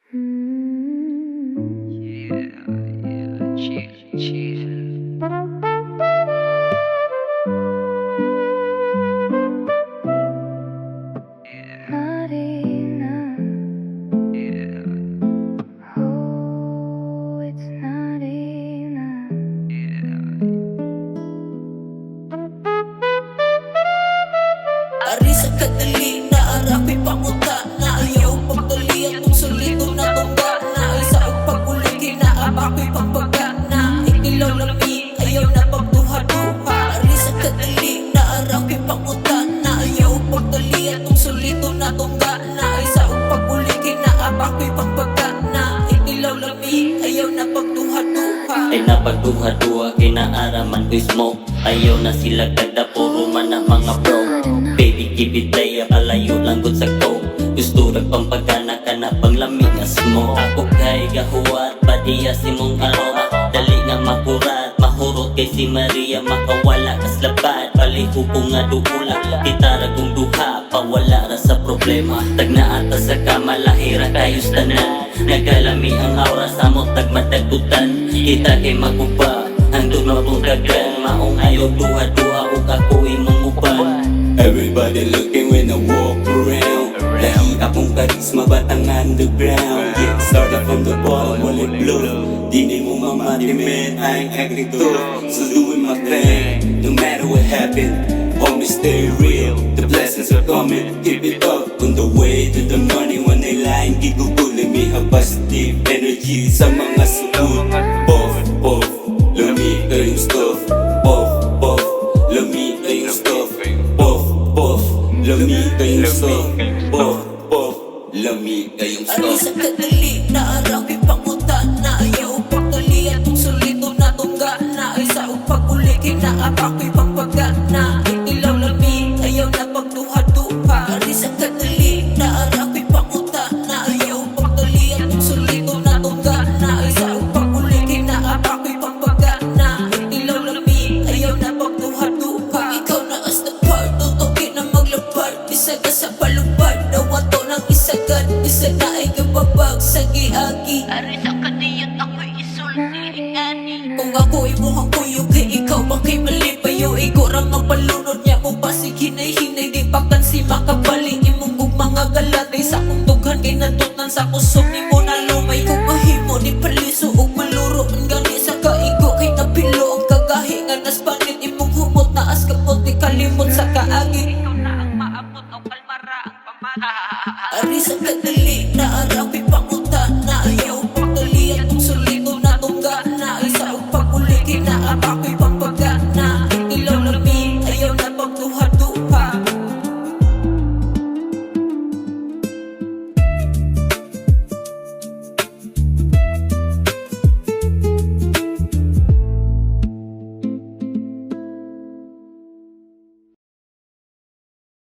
Ari sa kadali na arapi panguta na ayaw pagtali atong solito na tungga na ay sa paguligi na apako'y pagbaga na ikilaw lami ayaw na pagduha-duha. Ari sa kadali na arapi panguta na ayaw pagtali atong solito na tungga na ay sa paguligi na apako'y pagbaga na ikilaw lami ayaw na pagduha-duha. Ay napagduha-duha kinaaraman ko'y smoke. Ayaw na sila kada puro man ang mga bro. Baby keep it playa palayo lang gud sa go. Gusto rag pampagana ka na panglamig nga smoke. Ako kay gahuwat padiya si mong aroma. Dali nga makurat mahurot kay si Maria makawala kas labad. Paliho ko nga duula kita ragong duha pawala ra sa problema. Tagna ata sa kama lahira kayos tanan. Nagalami ang aura sa mo tagmatagutan. Kita kay maguba hangtod mapungkagan. Maong ayaw duha-duha o kakuin mong uban. Everybody looking when I walk around. Lahi akong karisma batang underground. Yeah, started from the bottom while it blew. Di mo mamati man, I ain't acting tough. So doing my thing, no matter what happened. Homie stay real, the blessings are coming. Keep it up on the way to the money. When they lying, gigugulit me have positive energy sa mga sukod. Puff, puff, lamig kayong stuff. Puff, puff, lamig kayong stuff. Puff, puff, lamig kayong stuff. Puff, puff, lamig kayong Ari stuff. sa kadali na arapi panguta na ayaw pagtali atong solito na tungga na ay sa paguligi na apako'y pagbaga na ikilaw lami ayaw na pagduha-duha. Ari sa kadali na arapi panguta na ayaw pagtali atong solito na tungga na ay sa paguligi na apako'y pagbaga na ikilaw lami ayaw na pagduha-duha. Ikaw na as the part tutukin na maglapad isa ka sa palupad nawato ng isagad isa na ay kababag sa giagi. Ari sa kaniyot ako'y isulti ingani. Kung ako'y mukhang kuyo kay ikaw bakay malipayo. Ikaw ra magpalunod niya mo pasig hinay-hinay. Di pakan si makabali imong mga galatay sa kong dughan kay natutan sa kusog ni mo na lumay. Kung mahimo ni paliso ug maluro gani sa kaigo kay napilo ang kagahi nga naspanit imong humot na as kapot di kalimot sa kaagi. Ikaw na ang maabot o kalmara ang pamana. Ari sa kadali na arapi panguta na ayaw pagtali atong solito na tungga na ay sa paguligi na apako'y